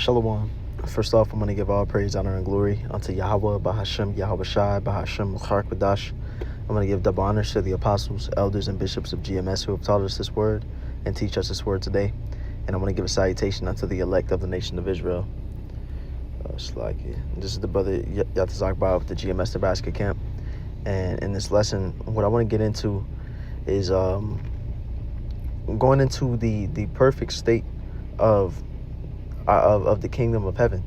Shalom. First off, I'm going to give all praise, honor, and glory unto Yahweh, Bahashem, Yahweh Shai, Bahashem, Mukhar. I'm going to give double honors to the apostles, elders, and bishops of GMS who have taught us this word and teach us this word today. And I'm going to give a salutation unto the elect of the nation of Israel. This is the brother Yatazak Bar with the GMS Nebraska camp. And in this lesson, what I want to get into is going into the perfect state of the kingdom of heaven.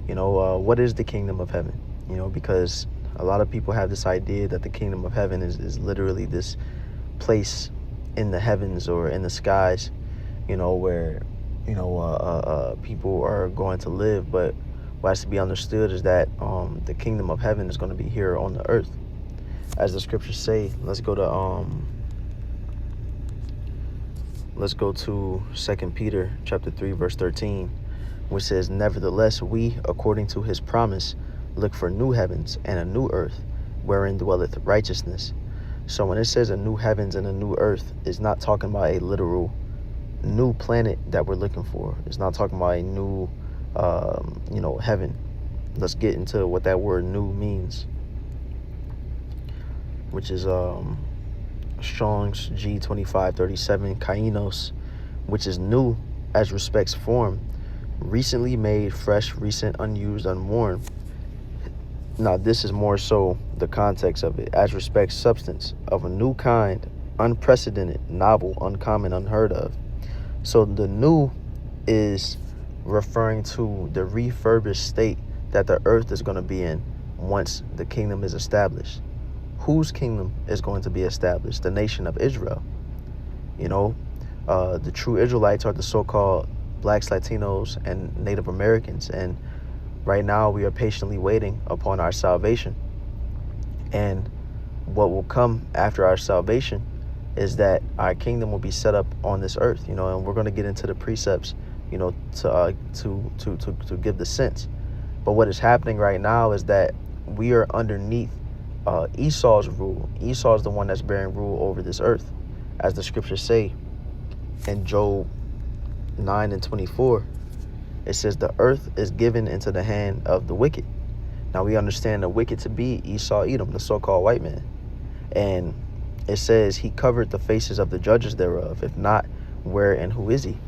What is the kingdom of heaven? Because a lot of people have this idea that the kingdom of heaven is literally this place in the heavens or in the skies, where people are going to live. But what has to be understood is that the kingdom of heaven is going to be here on the earth, as the scriptures say. Let's go to 2 Peter chapter 3 verse 13, which says, "Nevertheless, we, according to his promise, look for new heavens and a new earth, wherein dwelleth righteousness." So when it says a new heavens and a new earth, it's not talking about a literal new planet that we're looking for. It's not talking about a new, heaven. Let's get into what that word new means, which is Strong's G2537, kainos, which is new as respects form, recently made, fresh, recent, unused, unworn. Now, this is more so the context of it, as respects substance, of a new kind, unprecedented, novel, uncommon, unheard of. So the new is referring to the refurbished state that the earth is going to be in once the kingdom is established. Whose kingdom is going to be established? The nation of Israel. The true Israelites are the so-called blacks, Latinos, and Native Americans. And right now we are patiently waiting upon our salvation. And what will come after our salvation is that our kingdom will be set up on this earth, and we're going to get into the precepts, to give the sense. But what is happening right now is that we are underneath Esau's rule. Esau is the one that's bearing rule over this earth, as the scriptures say in Job 9:24. It says the earth is given into the hand of the wicked. Now we understand the wicked to be Esau, Edom, the so-called white man. And it says he covered the faces of the judges thereof. If not, where and who is he?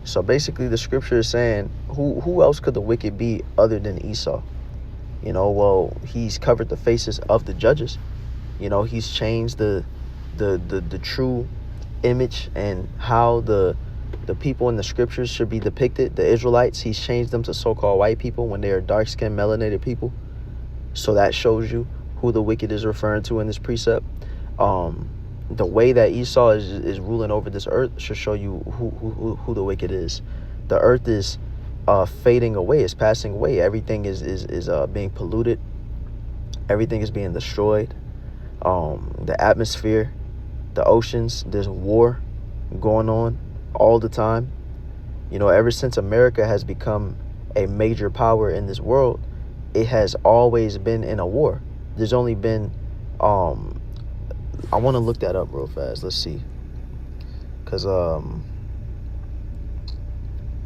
So basically the scripture is saying, who else could the wicked be other than Esau? He's covered the faces of the judges. He's changed the true image and how the people in the scriptures should be depicted. The Israelites, he's changed them to so-called white people when they are dark-skinned, melanated people. So that shows you who the wicked is referring to in this precept. The way that Esau is ruling over this earth should show you who the wicked is. The earth is fading away. It's passing away. Everything is being polluted. Everything is being destroyed. The atmosphere, the oceans, there's war going on all the time. Ever since America has become a major power in this world, it has always been in a war. There's only been I want to look that up real fast. Let's see. Because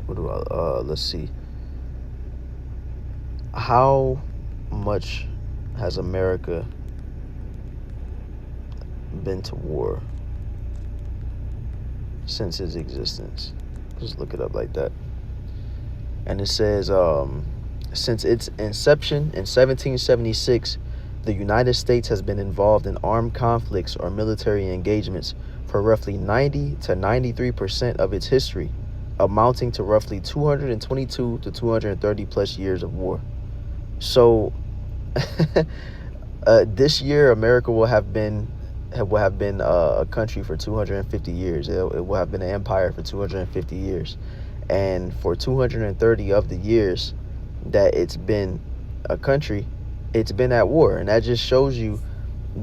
let's see. How much has America been to war since its existence? Just look it up like that. And it says, since its inception in 1776, the United States has been involved in armed conflicts or military engagements for roughly 90 to 93% of its history, amounting to roughly 222 to 230 plus years of war. So this year, America will have been a country for 250 years. It will have been an empire for 250 years. And for 230 of the years that it's been a country, it's been at war. And that just shows you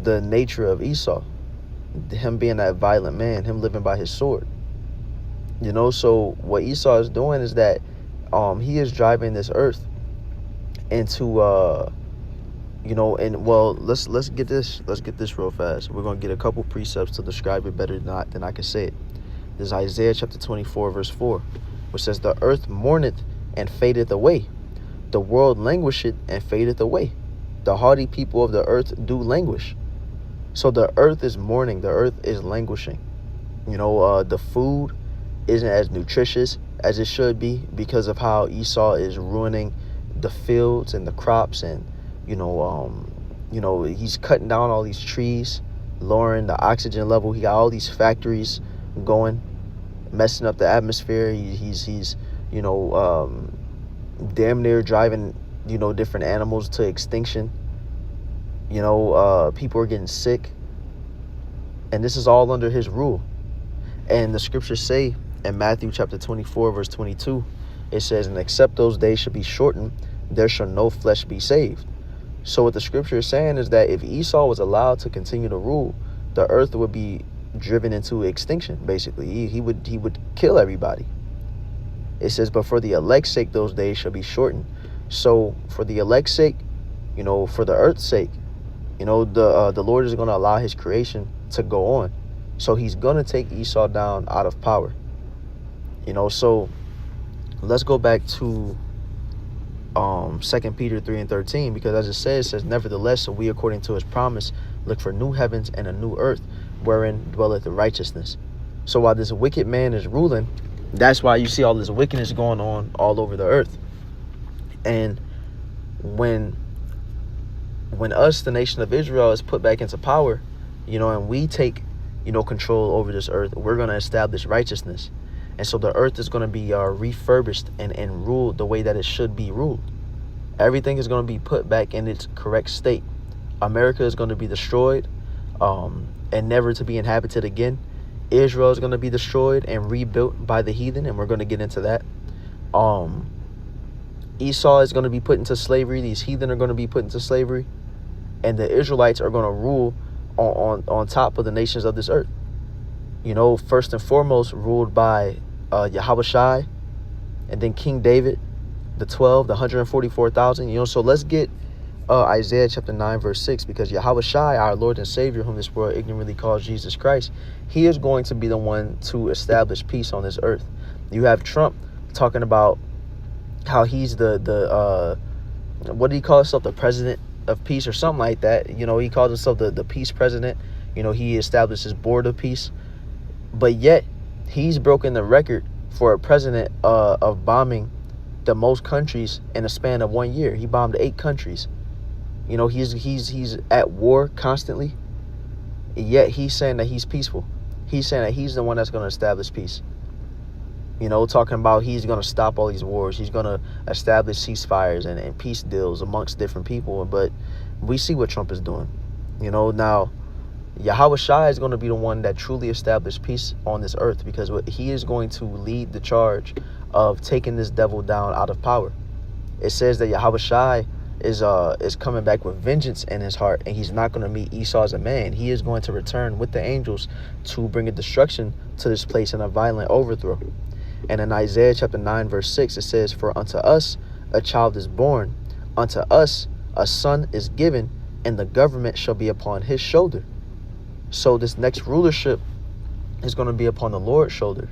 the nature of Esau, him being that violent man, him living by his sword. So what Esau is doing is that he is driving this earth into let's get this real fast. We're gonna get a couple precepts to describe it better than I can say it. This is Isaiah chapter 24 verse 4, which says, "The earth mourneth and fadeth away. The world languisheth and fadeth away. The hardy people of the earth do languish. So the earth is mourning. The earth is languishing. The food isn't as nutritious as it should be because of how Esau is ruining the fields and the crops, and he's cutting down all these trees, lowering the oxygen level. He got all these factories going, messing up the atmosphere. He's damn near driving different animals to extinction. People are getting sick, and this is all under his rule. And the scriptures say in Matthew chapter 24 verse 22, it says, and except those days should be shortened, there shall no flesh be saved. So what the scripture is saying is that if Esau was allowed to continue to rule, the earth would be driven into extinction. Basically, he would kill everybody. It says, but for the elect's sake those days shall be shortened. So for the elect's sake, for the earth's sake, the Lord is going to allow his creation to go on. So he's going to take Esau down out of power. So let's go back to 2 Peter 3:13, because as it says, nevertheless, so we according to his promise look for new heavens and a new earth wherein dwelleth righteousness. So while this wicked man is ruling, that's why you see all this wickedness going on all over the earth. And when us, the nation of Israel, is put back into power, and we take control over this earth, we're going to establish righteousness. And so the earth is going to be refurbished and ruled the way that it should be ruled. Everything is going to be put back in its correct state. America is going to be destroyed and never to be inhabited again. Israel is going to be destroyed and rebuilt by the heathen, and we're going to get into that. Esau is going to be put into slavery. These heathen are going to be put into slavery. And the Israelites are going to rule on top of the nations of this earth. First and foremost, ruled by Yahushua, and then King David, the 144,000. So let's get Isaiah chapter 9 verse 6, because Yahushua, our Lord and Savior, whom this world ignorantly calls Jesus Christ, he is going to be the one to establish peace on this earth. You have Trump talking about how he's the what did he call himself, the president of peace or something like that. He calls himself the peace president. He established his board of peace. But yet, he's broken the record for a president of bombing the most countries in a span of 1 year. He bombed 8 countries. He's at war constantly. Yet he's saying that he's peaceful. He's saying that he's the one that's going to establish peace. Talking about he's going to stop all these wars. He's going to establish ceasefires and peace deals amongst different people. But we see what Trump is doing. Now, Yahushua is going to be the one that truly established peace on this earth, because he is going to lead the charge of taking this devil down out of power. It says that Yahushua is coming back with vengeance in his heart, and he's not going to meet Esau as a man. He is going to return with the angels to bring a destruction to this place and a violent overthrow. And in Isaiah chapter 9 verse 6, it says, for unto us a child is born, unto us a son is given, and the government shall be upon his shoulder. So this next rulership is going to be upon the Lord's shoulder,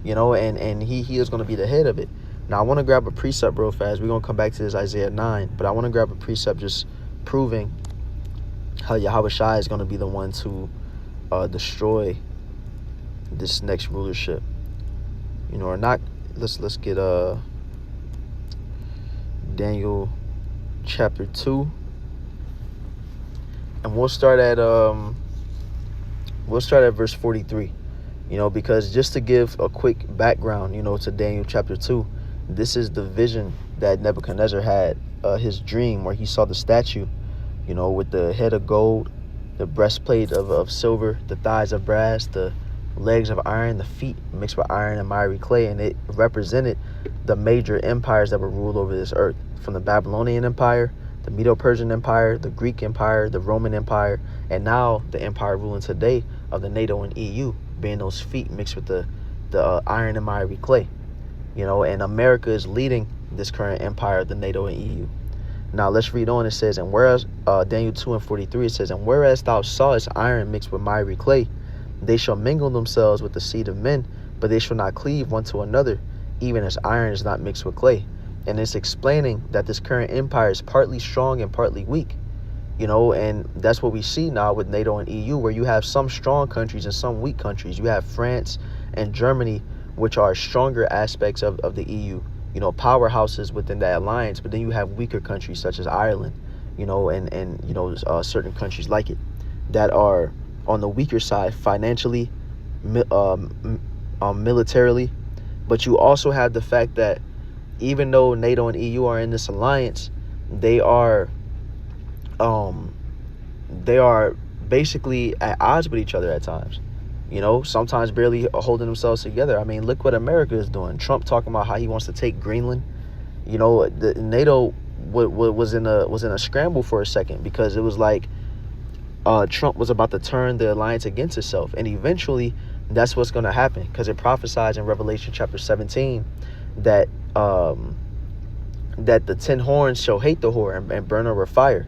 and he is going to be the head of it. Now, I want to grab a precept real fast. We're going to come back to this Isaiah 9, but I want to grab a precept just proving how Yahushua is going to be the one to destroy this next rulership. Or not. Let's get Daniel chapter 2, and we'll start at verse 43. Because just to give a quick background, to Daniel chapter 2, this is the vision that Nebuchadnezzar had, his dream where he saw the statue, with the head of gold, the breastplate of silver, the thighs of brass, the legs of iron, the feet mixed with iron and miry clay. And it represented the major empires that were ruled over this earth, from the Babylonian Empire, the Medo-Persian Empire, the Greek Empire, the Roman Empire, and now the empire ruling today of the NATO and EU, being those feet mixed with the iron and miry clay. And America is leading this current empire of the NATO and EU. Now let's read on. It says, and whereas Daniel 2 and 43, it says, and whereas thou sawest iron mixed with miry clay, they shall mingle themselves with the seed of men, but they shall not cleave one to another. even as iron is not mixed with clay. And it's explaining that this current empire is partly strong and partly weak. And that's what we see now with NATO and EU, where you have some strong countries and some weak countries. You have France and Germany, which are stronger aspects of the EU, powerhouses within that alliance. But then you have weaker countries such as Ireland, and certain countries like it that are on the weaker side financially, militarily. But you also have the fact that even though NATO and EU are in this alliance, they are basically at odds with each other at times. Sometimes barely holding themselves together. I mean, look what America is doing. Trump talking about how he wants to take Greenland. The NATO was in a scramble for a second, because it was like Trump was about to turn the alliance against itself, and eventually that's what's going to happen, because it prophesies in Revelation chapter 17 that that the 10 horns shall hate the whore and burn her with fire.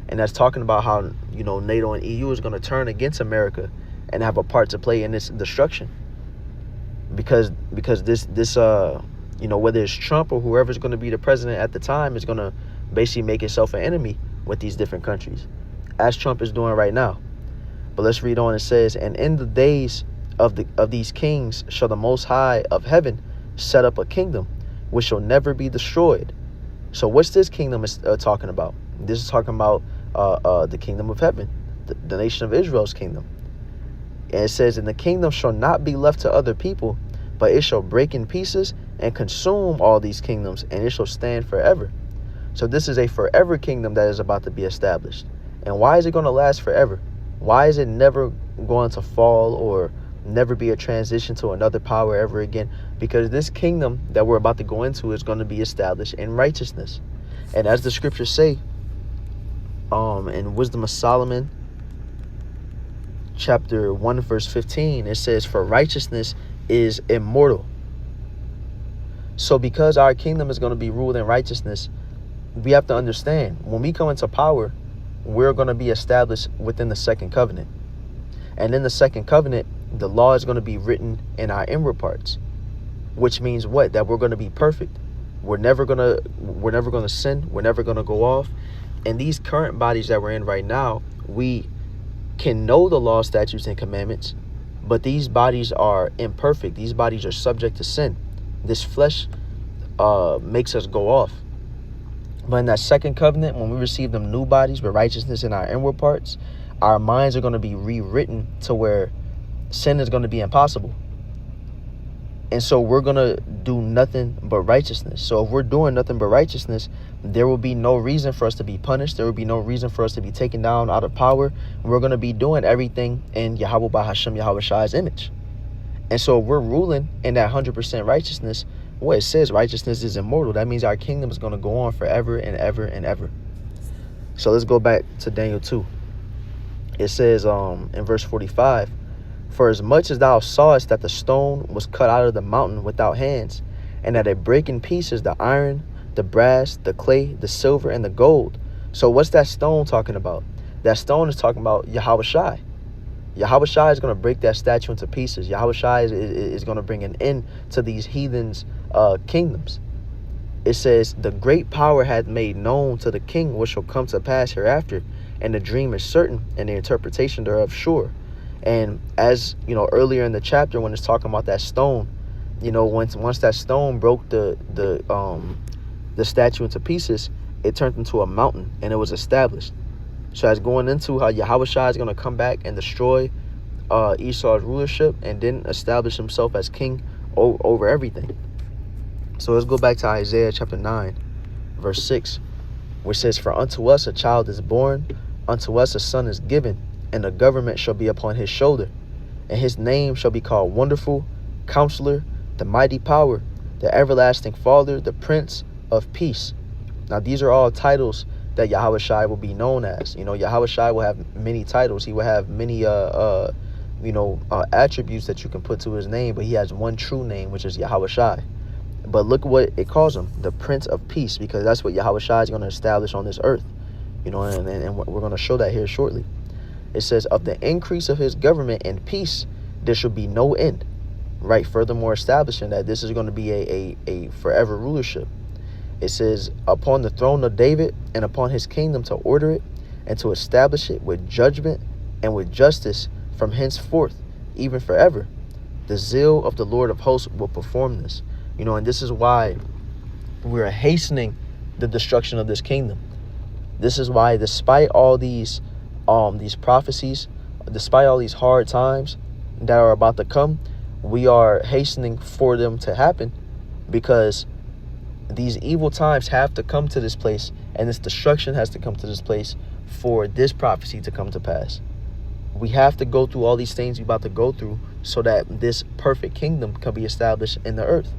And that's talking about how NATO and EU is going to turn against America and have a part to play in this destruction, because this whether it's Trump or whoever's going to be the president at the time is going to basically make itself an enemy with these different countries, as Trump is doing right now. But let's read on. It says, and in the days of these kings shall the Most High of heaven set up a kingdom which shall never be destroyed. So what's this kingdom is talking about? This is talking about the kingdom of heaven, the nation of Israel's kingdom. And it says, and the kingdom shall not be left to other people, but it shall break in pieces and consume all these kingdoms, and it shall stand forever. So this is a forever kingdom that is about to be established. And why is it going to last forever? Why is it never going to fall or never be a transition to another power ever again? Because this kingdom that we're about to go into is going to be established in righteousness. And as the scriptures say, in Wisdom of Solomon, chapter 1, verse 15, it says, for righteousness is immortal. So because our kingdom is going to be ruled in righteousness, we have to understand, when we come into power, we're going to be established within the second covenant. And in the second covenant, the law is going to be written in our inward parts, which means what? That we're going to be perfect. We're never going to sin. We're never going to go off. And these current bodies that we're in right now, we can know the law, statutes, and commandments, but these bodies are imperfect. These bodies are subject to sin. This flesh makes us go off. But in that second covenant, when we receive them new bodies with righteousness in our inward parts, our minds are going to be rewritten to where sin is going to be impossible. And so we're going to do nothing but righteousness. So if we're doing nothing but righteousness, there will be no reason for us to be punished. There will be no reason for us to be taken down out of power. We're going to be doing everything in Yahweh Bahashem Yahweh Shai's image. And so if we're ruling in that 100% righteousness, well, it says righteousness is immortal. That means our kingdom is going to go on forever and ever and ever. So let's go back to Daniel 2. It says in verse 45, for as much as thou sawest that the stone was cut out of the mountain without hands, and that it brake in pieces the iron, the brass, the clay, the silver, and the gold. So what's that stone talking about? That stone is talking about Yahweh Shai. Yahweh Shai is going to break that statue into pieces. Yahweh Shai is going to bring an end to these heathens' kingdoms. It says, the great power hath made known to the king what shall come to pass hereafter, and the dream is certain, and the interpretation thereof sure. And as earlier in the chapter, when it's talking about that stone, once that stone broke the statue into pieces, it turned into a mountain, and it was established. So as going into how Yahweh Shai is going to come back and destroy Esau's rulership, and then establish himself as king over everything. So let's go back to Isaiah chapter 9, verse 6, which says, for unto us a child is born, unto us a son is given, and the government shall be upon his shoulder, and his name shall be called Wonderful, Counselor, the Mighty Power, the Everlasting Father, the Prince of Peace. Now these are all titles that Yahweh Shai will be known as. Yahweh Shai will have many titles. He will have many attributes that you can put to his name, but he has one true name, which is Yahweh Shai. But look what it calls him, the Prince of Peace, because that's what Yahweh Shai is going to establish on this earth. And we're going to show that here shortly. It says, of the increase of his government and peace, there shall be no end. right? Furthermore, establishing that this is going to be a forever rulership. It says, upon the throne of David and upon his kingdom, to order it and to establish it with judgment and with justice from henceforth, even forever. The zeal of the Lord of hosts will perform this. And this is why we're hastening the destruction of this kingdom. This is why, despite all these prophecies, despite all these hard times that are about to come, we are hastening for them to happen, because these evil times have to come to this place, and this destruction has to come to this place for this prophecy to come to pass. We have to go through all these things we're about to go through so that this perfect kingdom can be established in the earth.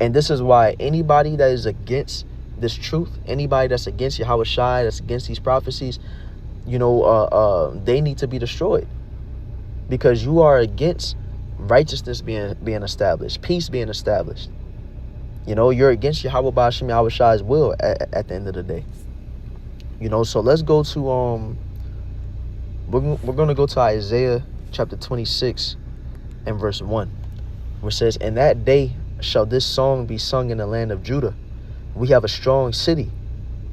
And this is why anybody that is against this truth, anybody that's against Yahweh Shai, that's against these prophecies, they need to be destroyed, because you are against righteousness being established, peace being established. You're against Yahweh Ba'ashem, Yahweh Shai's will at the end of the day. So let's go to we're going to go to Isaiah chapter 26 and verse 1, where it says, "In that day shall this song be sung in the land of Judah. We have a strong city.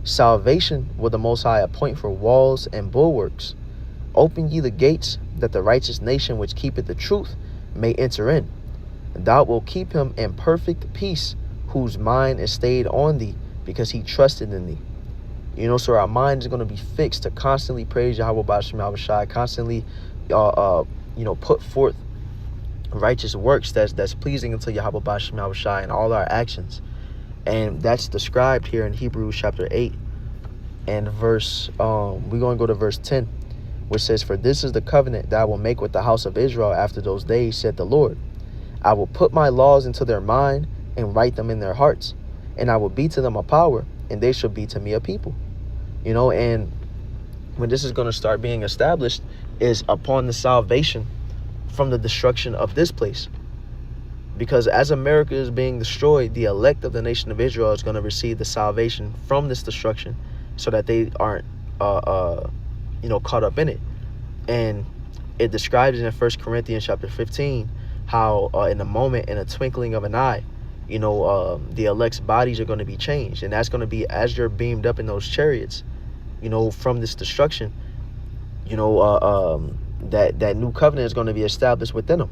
Salvation will the Most High appoint for walls and bulwarks. Open ye the gates, that the righteous nation which keepeth the truth may enter in. Thou wilt keep him in perfect peace, whose mind is stayed on thee, because he trusted in thee." So our mind is going to be fixed to constantly praise Yahweh Ba'ashem Yahweh Shai, constantly put forth righteous works that's pleasing unto Yahweh Ba'ashem Yahweh Shai in all our actions. And that's described here in Hebrews chapter 8 and verse we're going to go to verse 10, which says, "For this is the covenant that I will make with the house of Israel after those days, said the Lord. I will put my laws into their mind and write them in their hearts, and I will be to them a power, and they shall be to me a people." And when this is going to start being established is upon the salvation from the destruction of this place. Because as America is being destroyed, the elect of the nation of Israel is going to receive the salvation from this destruction, so that they aren't caught up in it. And it describes in 1 Corinthians chapter 15 how in a moment, in a twinkling of an eye, the elect's bodies are going to be changed. And that's going to be as you're beamed up in those chariots, from this destruction, that new covenant is going to be established within them.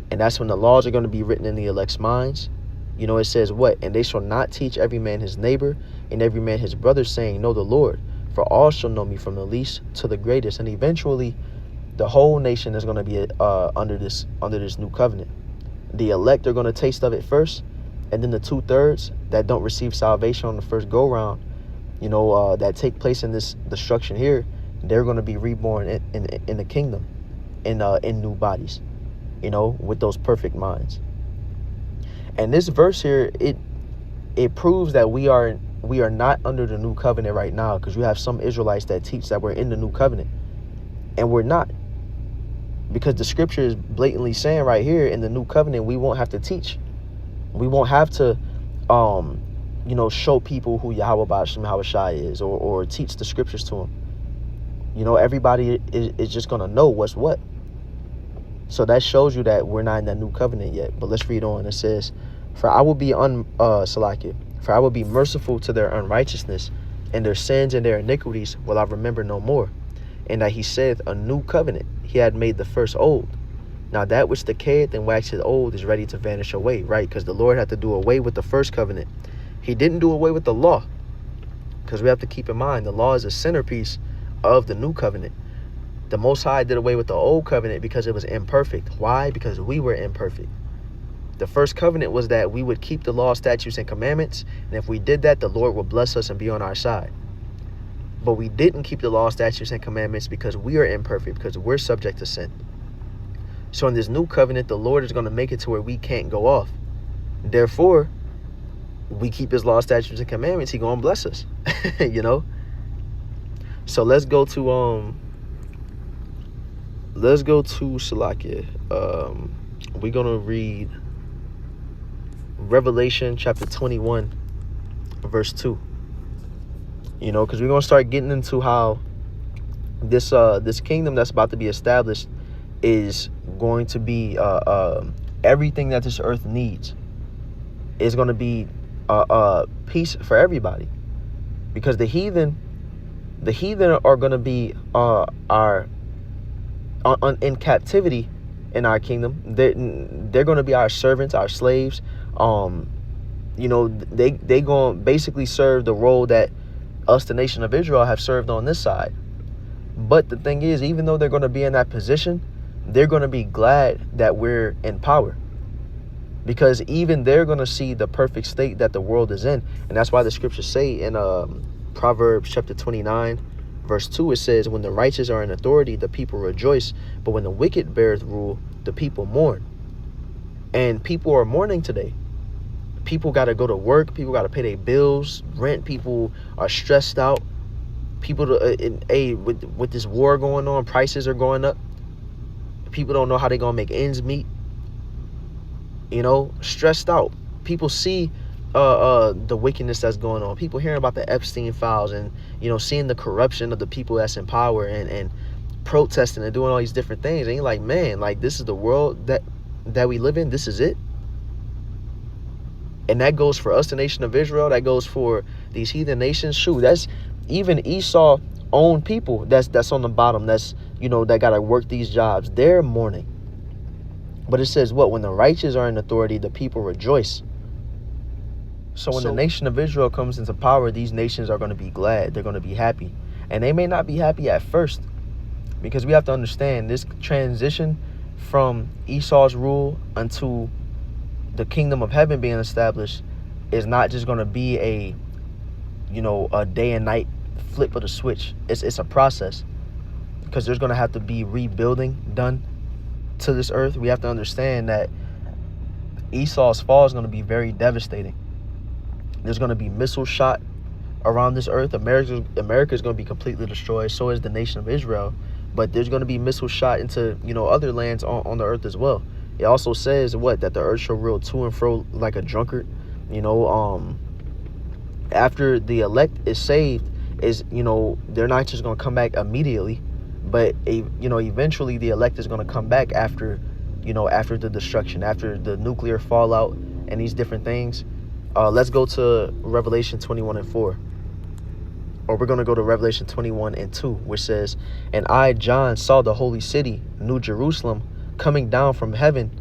And that's when the laws are going to be written in the elect's minds. It says what? "And they shall not teach every man his neighbor and every man his brother, saying, Know the Lord, for all shall know me, from the least to the greatest." And eventually the whole nation is going to be under this new covenant. The elect are going to taste of it first, and then the 2/3 that don't receive salvation on the first go round, that take place in this destruction here, they're going to be reborn in the kingdom, in new bodies, with those perfect minds. And this verse here, it proves that we are not under the new covenant right now, because you have some Israelites that teach that we're in the new covenant, and we're not. Because the scripture is blatantly saying right here, in the new covenant, we won't have to teach. We won't have to, show people who Yahweh Ba'ashem Yahweh Shai is, or teach the scriptures to them. Everybody is just going to know what's what. So that shows you that we're not in that new covenant yet. But let's read on. It says, For I will be merciful to their unrighteousness, and their sins and their iniquities will I remember no more. And that he saith, a new covenant he had made the first old. Now that which decayeth and waxeth old is ready to vanish away, right? Because the Lord had to do away with the first covenant. He didn't do away with the law, because we have to keep in mind the law is a centerpiece of the new covenant. The Most High did away with the old covenant because it was imperfect. Why? Because we were imperfect. The first covenant was that we would keep the law, statutes, and commandments, and if we did that, the Lord would bless us and be on our side. But we didn't keep the law, statutes, and commandments because we are imperfect, because we're subject to sin. So in this new covenant, the Lord is going to make it to where we can't go off. Therefore, we keep his law, statutes, and commandments, he going to bless us. So let's go to Salakia. We're going to read Revelation chapter 21, verse 2. Because we're going to start getting into how this kingdom that's about to be established is going to be everything that this earth needs is going to be peace for everybody, because the heathen are going to be in captivity in our kingdom. They're going to be our servants, our slaves. They going to basically serve the role that us, the nation of Israel, have served on this side. But the thing is, even though they're going to be in that position, they're going to be glad that we're in power, because even they're going to see the perfect state that the world is in. And that's why the scriptures say in Proverbs chapter 29 verse 2, it says, when the righteous are in authority, the people rejoice, but when the wicked beareth rule, the people mourn. And people are mourning today. People got to go to work. People got to pay their bills, rent. People are stressed out. People, with this war going on, prices are going up. People don't know how they're going to make ends meet. Stressed out. People see the wickedness that's going on. People hearing about the Epstein files and, seeing the corruption of the people that's in power and protesting and doing all these different things. And you're like, man, like, this is the world that we live in. This is it. And that goes for us, the nation of Israel. That goes for these heathen nations. Shoot, that's even Esau own people that's on the bottom. That's, that got to work these jobs. They're mourning. But it says what? When the righteous are in authority, the people rejoice. So when the nation of Israel comes into power, these nations are going to be glad. They're going to be happy. And they may not be happy at first, because we have to understand this transition from Esau's rule unto the kingdom of heaven being established is not just going to be a day and night flip of the switch. It's a process, because there's going to have to be rebuilding done to this earth. We have to understand that Esau's fall is going to be very devastating. There's going to be missiles shot around this earth. America is going to be completely destroyed. So is the nation of Israel. But there's going to be missiles shot into, other lands on the earth as well. It also says that the earth shall reel to and fro like a drunkard. After the elect is saved, they're not just going to come back immediately, but eventually the elect is going to come back after the destruction, after the nuclear fallout and these different things. Let's go to Revelation 21:4. Or we're going to go to Revelation 21:2, which says, and I, John, saw the holy city, New Jerusalem, coming down from heaven,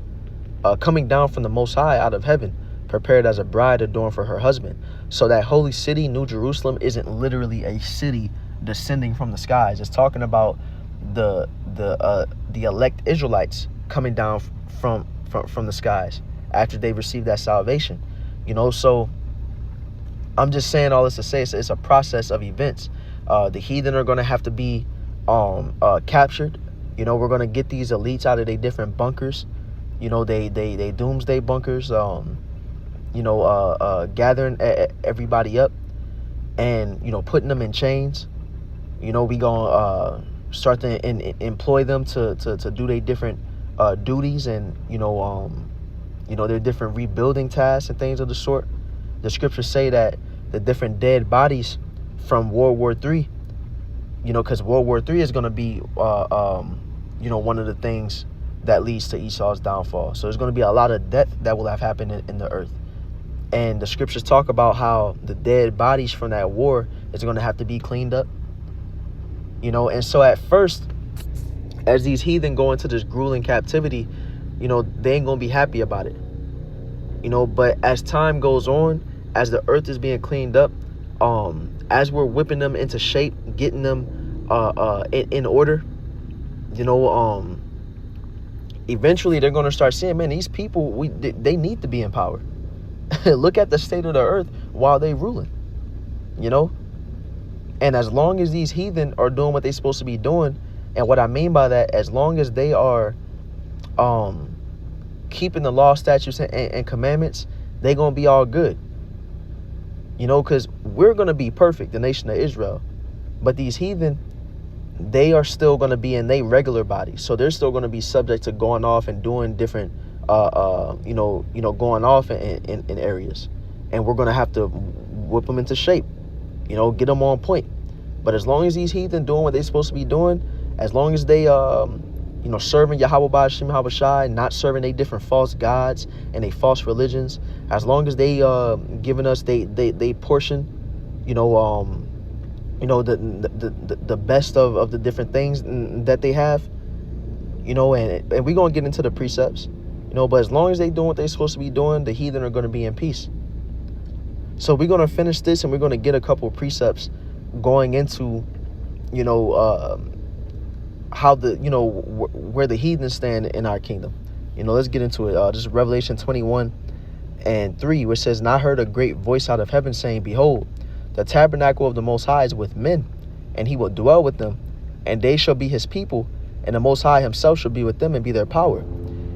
coming down from the Most High out of heaven, prepared as a bride adorned for her husband. So that holy city, New Jerusalem, isn't literally a city descending from the skies. It's talking about the elect Israelites coming down from the skies after they received that salvation. So I'm just saying all this to say it's a process of events. The heathen are going to have to be captured. We're going to get these elites out of their different bunkers. They doomsday bunkers. Gathering everybody up and putting them in chains. We gonna start to employ them to do their different duties and their different rebuilding tasks and things of the sort. The scriptures say that the different dead bodies from World War III, because World War III is going to be, one of the things that leads to Esau's downfall. So there's going to be a lot of death that will have happened in the earth. And the scriptures talk about how the dead bodies from that war is going to have to be cleaned up. And so at first, as these heathen go into this grueling captivity, they ain't going to be happy about it. But as time goes on, as the earth is being cleaned up, as we're whipping them into shape, getting them in order, eventually they're going to start seeing, man, these people, they need to be in power. Look at the state of the earth while they ruling, And as long as these heathen are doing what they're supposed to be doing, and what I mean by that, as long as they are keeping the law, statutes, and commandments, they're going to be all good. Because we're going to be perfect, the nation of Israel. But these heathen, they are still going to be in their regular bodies. So they're still going to be subject to going off and doing different, going off in areas. And we're going to have to whip them into shape, get them on point. But as long as these heathen doing what they're supposed to be doing, as long as they, serving Yahweh Ba'ashim Habashai, not serving they different false gods and they false religions. As long as they giving us they portion, the best of the different things that they have, and we're gonna get into the precepts, but as long as they doing what they're supposed to be doing, the heathen are gonna be in peace. So we're gonna finish this and we're gonna get a couple of precepts going into, how where the heathens stand in our kingdom. Let's get into it. This is Revelation 21:3, which says, "And I heard a great voice out of heaven saying, Behold, the tabernacle of the Most High is with men, and he will dwell with them, and they shall be his people, and the Most High himself shall be with them and be their power.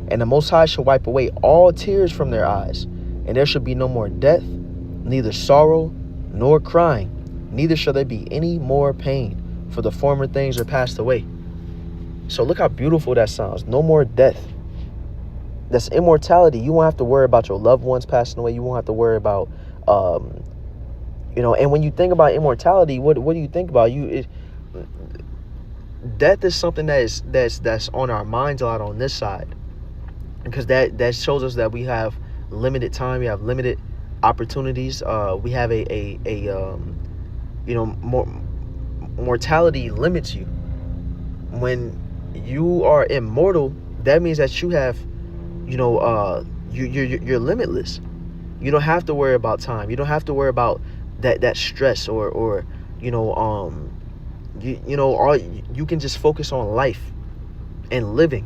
And the Most High shall wipe away all tears from their eyes, and there shall be no more death, neither sorrow nor crying, neither shall there be any more pain, for the former things are passed away." So look how beautiful that sounds. No more death. That's immortality. You won't have to worry about your loved ones passing away. You won't have to worry about, and when you think about immortality, what do you think about? Death is something that's on our minds a lot on this side, because that shows us that we have limited time, we have limited opportunities. We have mortality limits you. When you are immortal, that means that you have, you're limitless. You don't have to worry about time. You don't have to worry about that stress or all you can just focus on life and living.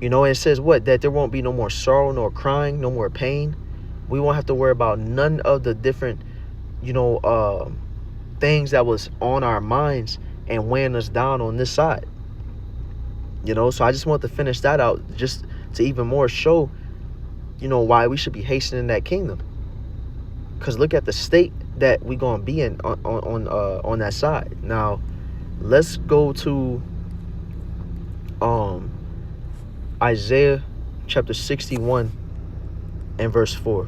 And it says what? That there won't be no more sorrow, nor crying, no more pain. We won't have to worry about none of the different, things that was on our minds and weighing us down on this side. So I just want to finish that out, just to even more show, why we should be hastening that kingdom. Because look at the state that we're gonna be in on that side. Now, let's go to Isaiah chapter 61 and verse 4,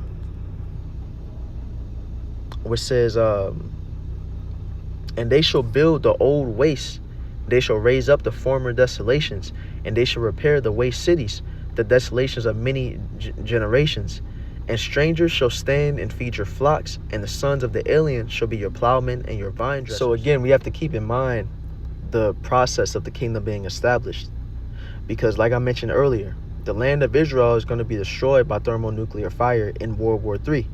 which says, "And they shall build the old wastes, they shall raise up the former desolations, and they shall repair the waste cities, the desolations of many generations. And strangers shall stand and feed your flocks, and the sons of the alien shall be your plowmen and your vine dressers." So again, we have to keep in mind the process of the kingdom being established, because like I mentioned earlier, the land of Israel is going to be destroyed by thermonuclear fire in World War III.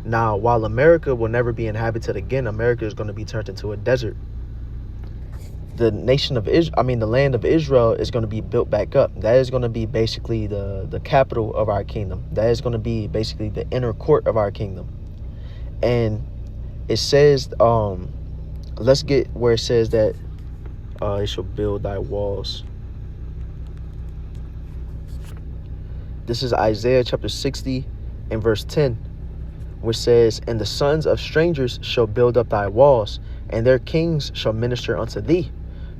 Now, while America will never be inhabited again, America is going to be turned into a desert. The nation of Israel, the land of Israel is going to be built back up. That is going to be basically the capital of our kingdom. That is going to be basically the inner court of our kingdom. And it says, let's get where it says that it shall build thy walls. This is Isaiah chapter 60 and verse 10, which says, "And the sons of strangers shall build up thy walls, and their kings shall minister unto thee.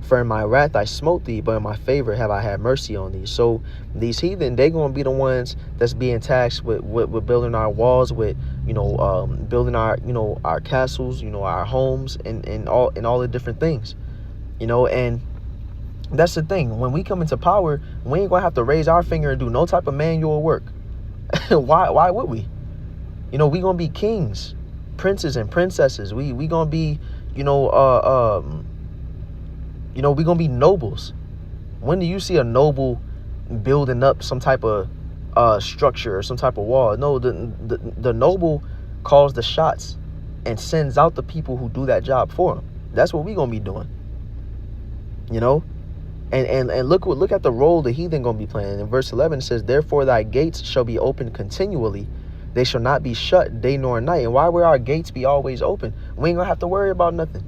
For in my wrath I smote thee, but in my favor have I had mercy on thee." So these heathen, they're going to be the ones that's being taxed with building our walls, with building our castles, our homes, and all the different things, and that's the thing. When we come into power, we ain't gonna have to raise our finger and do no type of manual work. Why would we? We gonna be kings, princes, and princesses. We gonna be we gonna be nobles. When do you see a noble building up some type of structure or some type of wall? No, the noble calls the shots and sends out the people who do that job for him. That's what we gonna be doing. And look at the role the heathen gonna be playing. In verse 11 it says, "Therefore thy gates shall be open continually, they shall not be shut day nor night." And why will our gates be always open? We ain't gonna have to worry about nothing.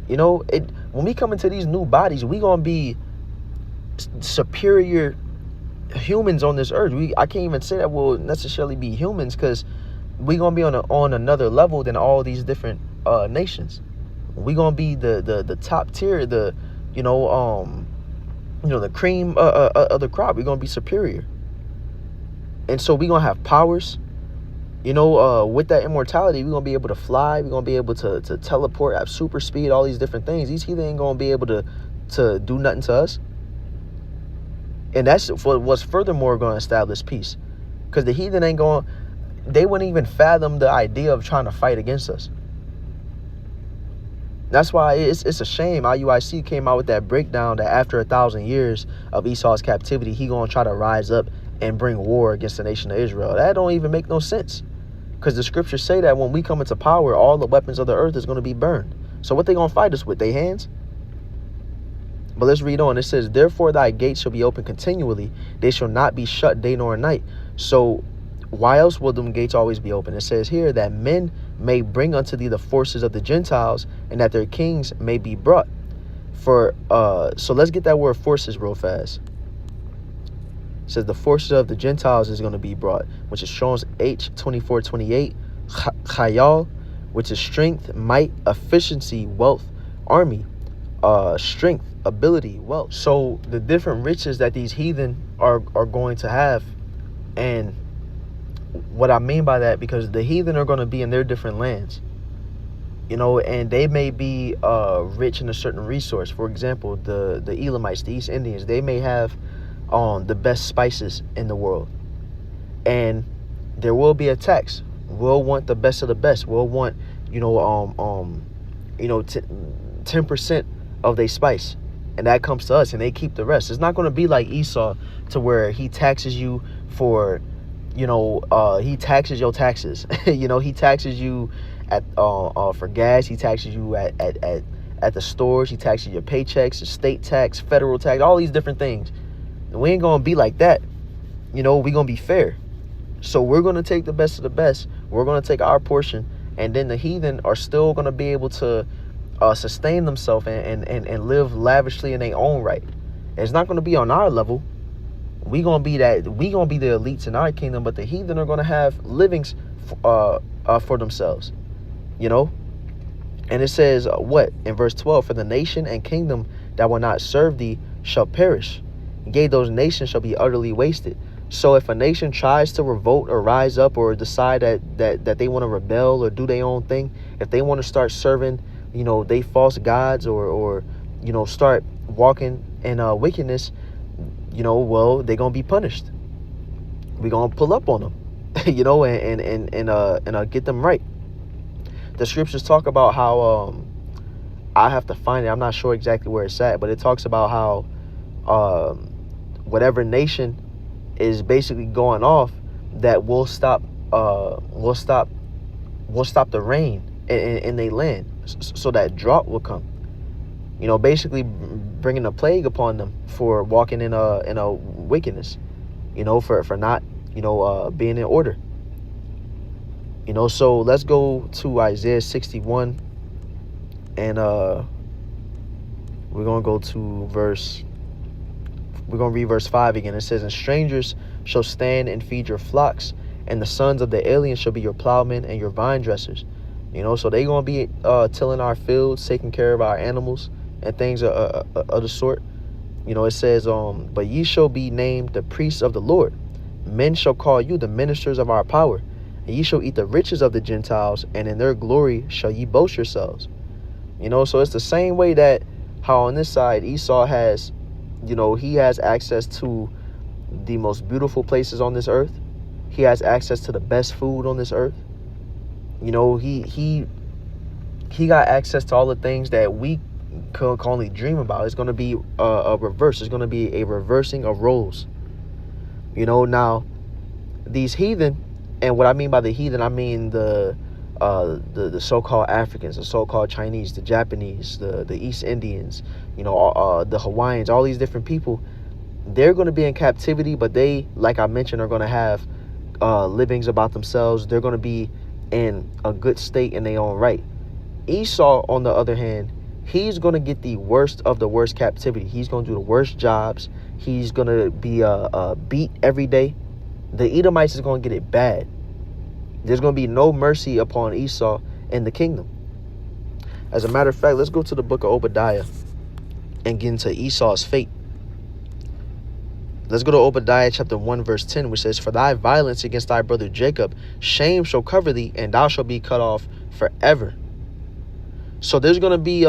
When we come into these new bodies, we gonna be superior humans on this earth. I can't even say that we'll necessarily be humans, because we gonna be on another level than all these different nations. We gonna be the top tier, the cream of the crop. We're gonna be superior, and so we gonna have powers. With that immortality, we're gonna be able to fly. We're gonna be able to teleport at super speed. All these different things. These heathen ain't gonna be able to to do nothing to us. And that's what's furthermore going to establish peace. Because the heathen ain't going, they wouldn't even fathom the idea of trying to fight against us. That's why it's a shame IUIC came out with that breakdown that after 1,000 years of Esau's captivity, he going to try to rise up and bring war against the nation of Israel. That don't even make no sense. Because the scriptures say that when we come into power, all the weapons of the earth is going to be burned. So what they going to fight us with? Their hands? But let's read on. It says, therefore thy gates shall be open continually. They shall not be shut day nor night. So why else will them gates always be open? It says here that men may bring unto thee the forces of the Gentiles, and that their kings may be brought. So let's get that word forces real fast. It says the forces of the Gentiles is going to be brought, which is Strong's H2428, Chayal, which is strength, might, efficiency, wealth, army, strength, ability, wealth. So the different riches that these heathen are going to have. And what I mean by that, because the heathen are going to be in their different lands, you know, and they may be rich in a certain resource. For example, the Elamites, the East Indians, they may have the best spices in the world, and there will be a tax. We'll want the best of the best. We'll want 10% of their spice, and that comes to us, and they keep the rest. It's not going to be like Esau, to where he taxes you for, he taxes your taxes. He taxes you at for gas. He taxes you at the stores. He taxes your paychecks, state tax, federal tax, all these different things. We ain't gonna be like that. We're gonna be fair. So we're gonna take the best of the best. We're gonna take our portion, and then the heathen are still gonna be able to sustain themselves and live lavishly in their own right. It's not gonna be on our level. We gonna be the elites in our kingdom, but the heathen are gonna have livings for themselves. And it says what in verse 12? For the nation and kingdom that will not serve thee shall perish. Yea, those nations shall be utterly wasted. So if a nation tries to revolt or rise up or decide that they want to rebel or do their own thing, if they want to start serving, they false gods or start walking in wickedness, well, they're going to be punished. We're going to pull up on them, and get them right. The scriptures talk about how, I have to find it. I'm not sure exactly where it's at, but it talks about how, whatever nation is basically going off, that will stop the rain in their land, so that drought will come. Basically bringing a plague upon them for walking in a wickedness. For not being in order. So let's go to Isaiah 61, and we're gonna go to we're going to read verse 5 again. It says, and strangers shall stand and feed your flocks, and the sons of the aliens shall be your plowmen and your vine dressers. So they going to be tilling our fields, taking care of our animals and things of the sort. It says, but ye shall be named the priests of the Lord. Men shall call you the ministers of our power. And ye shall eat the riches of the Gentiles, and in their glory shall ye boast yourselves. So it's the same way that how on this side Esau has, he has access to the most beautiful places on this earth. He has access to the best food on this earth. He got access to all the things that we can only dream about. It's going to be a reverse. It's going to be a reversing of roles. Now these heathen, and what I mean by the heathen, I mean the so-called Africans, the so-called Chinese, the Japanese, the East Indians, the Hawaiians, all these different people. They're going to be in captivity, but they, like I mentioned, are going to have livings about themselves. They're going to be in a good state in their own right. Esau, on the other hand, he's going to get the worst of the worst captivity. He's going to do the worst jobs. He's going to be beat every day. The Edomites is going to get it bad. There's going to be no mercy upon Esau in the kingdom. As a matter of fact, let's go to the book of Obadiah and get into Esau's fate. Let's go to Obadiah chapter 1 verse 10, which says, for thy violence against thy brother Jacob, shame shall cover thee, and thou shalt be cut off forever. So there's going to be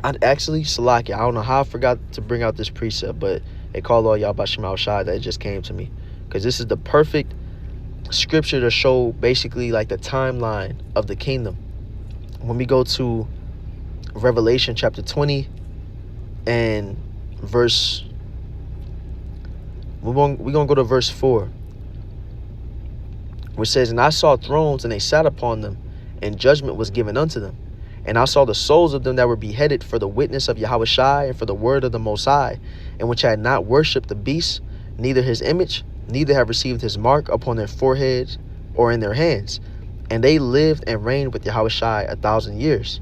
I actually, Salaki, I don't know how I forgot to bring out this precept, but it called all y'all by Shemal Shai that it just came to me. Because this is the perfect scripture to show basically like the timeline of the kingdom. When we go to Revelation chapter 20 and verse, we're going to go to verse 4, which says, "And I saw thrones, and they sat upon them, and judgment was given unto them. And I saw the souls of them that were beheaded for the witness of Yahushua and for the word of the Most High, and which had not worshipped the beast, neither his image, neither have received his mark upon their foreheads or in their hands. And they lived and reigned with Yahushua 1,000 years."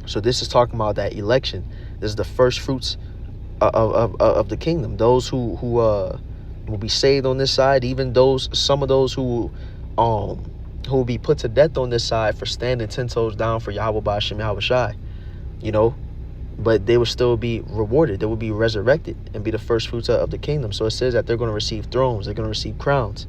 So this is talking about that election. This is the first fruits of the kingdom. Those who will be saved on this side, even some of those who will be put to death on this side for standing 10 toes down for Yahweh Ba'ashem Yahushai, but they will still be rewarded. They will be resurrected and be the first fruits of the kingdom. So it says that they're going to receive thrones, they're going to receive crowns,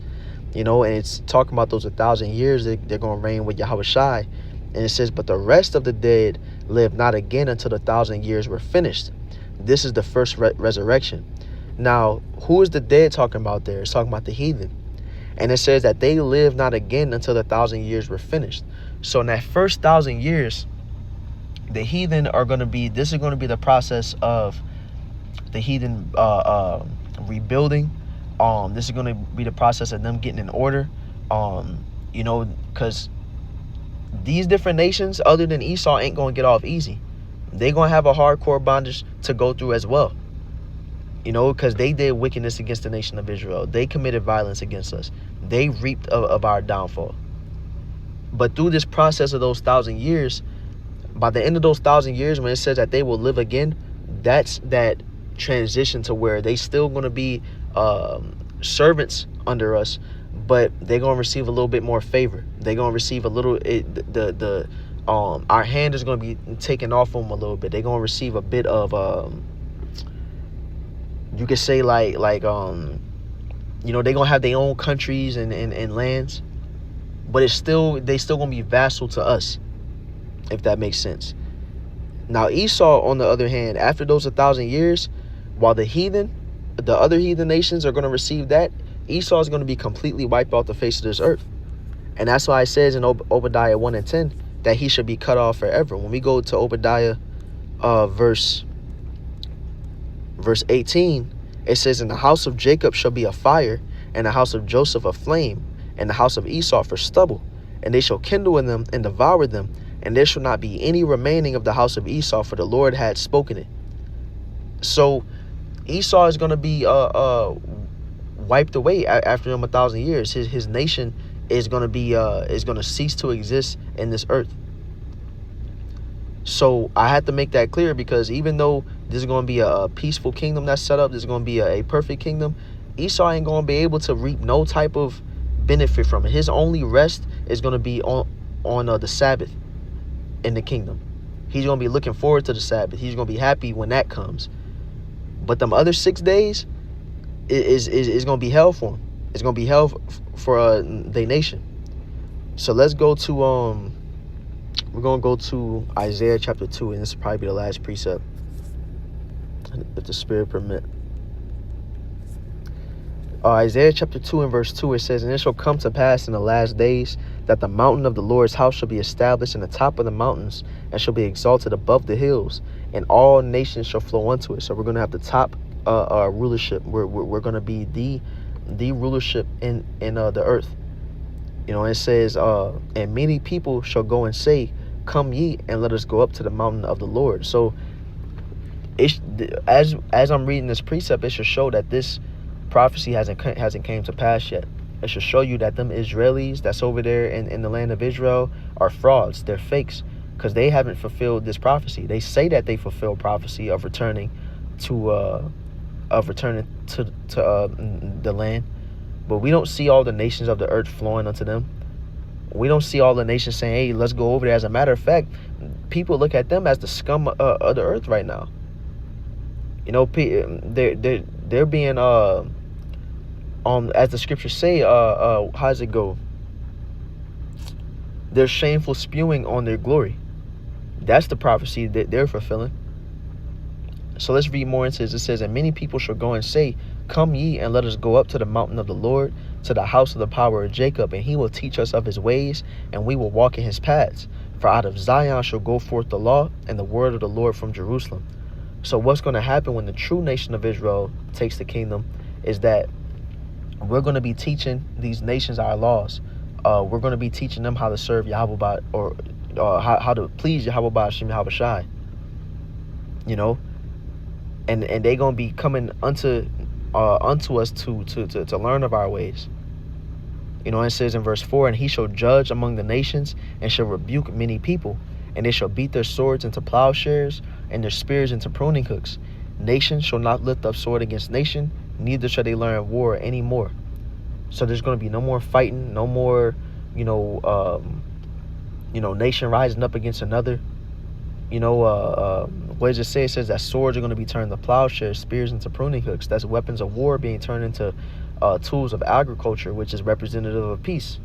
and it's talking about those 1,000 years they're going to reign with Yahushai. And it says, "But the rest of the dead live not again until the 1,000 years were finished." This is the first resurrection. Now, who is the dead talking about there? It's talking about the heathen. And it says that they live not again until the 1,000 years were finished. So in that first 1,000 years, the heathen are going to be, this is going to be the process of the heathen rebuilding. This is going to be the process of them getting in order. Because these different nations, other than Esau, ain't going to get off easy. They're going to have a hardcore bondage to go through as well. Because they did wickedness against the nation of Israel. They committed violence against us. They reaped of our downfall. But through this process of those 1,000 years, by the end of those 1,000 years, when it says that they will live again, that's that transition to where they still going to be servants under us, but they're going to receive a little bit more favor. They're going to receive a little, our hand is going to be taken off them a little bit. They're going to receive a bit of, you could say they're going to have their own countries and lands, but they still going to be vassal to us, if that makes sense. Now Esau, on the other hand, after those 1,000 years, while the other heathen nations are going to receive that, Esau is going to be completely wiped off the face of this earth. And that's why it says in Obadiah 1 and 10 that he should be cut off forever. When we go to Obadiah verse 18, it says, "And the house of Jacob shall be a fire, and the house of Joseph a flame, and the house of Esau for stubble. And they shall kindle in them and devour them, and there shall not be any remaining of the house of Esau, for the Lord had spoken it." So Esau is going to be wiped away after him 1,000 years. His nation is going to cease to exist in this earth. So I had to make that clear, because even though this is going to be a peaceful kingdom that's set up, this is going to be a perfect kingdom, Esau ain't going to be able to reap no type of benefit from it. His only rest is going to be on the Sabbath in the kingdom. He's going to be looking forward to the Sabbath. He's going to be happy when that comes. But them other 6 days is going to be hell for him. It's going to be hell for the nation. So let's go to we're going to go to Isaiah chapter 2, and this will probably be the last precept, if the Spirit permit. Isaiah chapter 2 and verse 2, it says, "And it shall come to pass in the last days that the mountain of the Lord's house shall be established in the top of the mountains, and shall be exalted above the hills, and all nations shall flow unto it." So we're going to have the top rulership. We're going to be the rulership in the earth. It says, "And many people shall go and say, Come ye, and let us go up to the mountain of the Lord." So as I'm reading this precept, it should show that this prophecy hasn't came to pass yet. It should show you that them Israelis that's over there in the land of Israel are frauds. They're fakes, because they haven't fulfilled this prophecy. They say that they fulfill prophecy of returning to the land, but we don't see all the nations of the earth flowing unto them. We don't see all the nations saying, "Hey, let's go over there." As a matter of fact, people look at them as the scum of the earth right now. They're being as the scriptures say, how does it go? They're shameful spewing on their glory. That's the prophecy that they're fulfilling. So let's read more into this. It says, and many people shall go and say, come ye, and let us go up to the mountain of the Lord, to the house of the power of Jacob, and he will teach us of his ways, and we will walk in his paths. For out of Zion shall go forth the law, and the word of the Lord from Jerusalem. So what's going to happen when the true nation of Israel takes the kingdom is that we're going to be teaching these nations our laws. We're going to be teaching them how to serve Yahweh, or how to please Yahweh Ba'ashem Yahweh Shai. You know, and they're going to be coming unto us to learn of our ways. You know, it says in verse 4, and he shall judge among the nations, and shall rebuke many people, and they shall beat their swords into plowshares, and their spears into pruning hooks. Nation shall not lift up sword against nation, neither shall they learn war any more. So there's going to be no more fighting, no more, nation rising up against another. What does it say? It says that swords are going to be turned to plowshares, spears into pruning hooks. That's weapons of war being turned into tools of agriculture, which is representative of peace.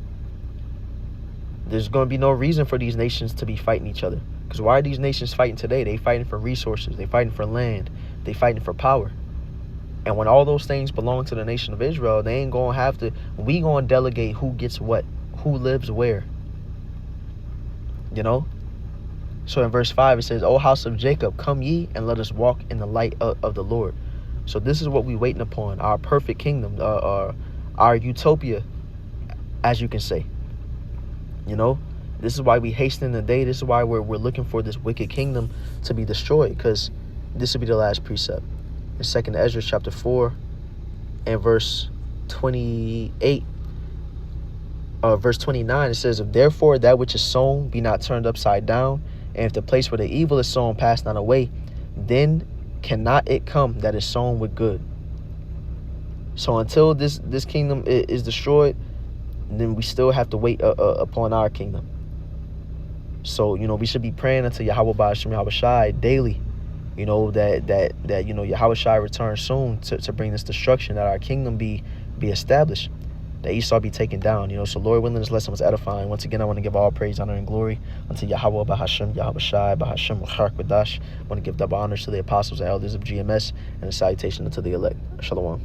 There's going to be no reason for these nations to be fighting each other. Because why are these nations fighting today? They fighting for resources. They fighting for land. They fighting for power. And when all those things belong to the nation of Israel, they ain't going to have to, we going to delegate who gets what, who lives where. You know? So in verse 5, it says, O house of Jacob, come ye, and let us walk in the light of the Lord. So this is what we waiting upon, our perfect kingdom, our utopia, as you can say. You know, this is why we hasten the day. This is why we're looking for this wicked kingdom to be destroyed, because this will be the last precept. In 2nd Ezra chapter 4 and verse 28, verse 29, it says, if therefore that which is sown be not turned upside down, and if the place where the evil is sown pass not away, then cannot it come that is sown with good. So until this kingdom is destroyed, then we still have to wait upon our kingdom. So, we should be praying unto Yahweh Ba'ashem Yahweh Shai daily, that Yahweh Shai returns soon to bring this destruction, that our kingdom be established, that Esau be taken down. So Lord willing, this lesson was edifying. Once again, I want to give all praise, honor, and glory unto Yahweh Ba'ashem Yahweh Shai Ba'ashem L'char Kodash. I want to give double honors to the apostles and elders of GMS, and a salutation unto the elect. Shalom.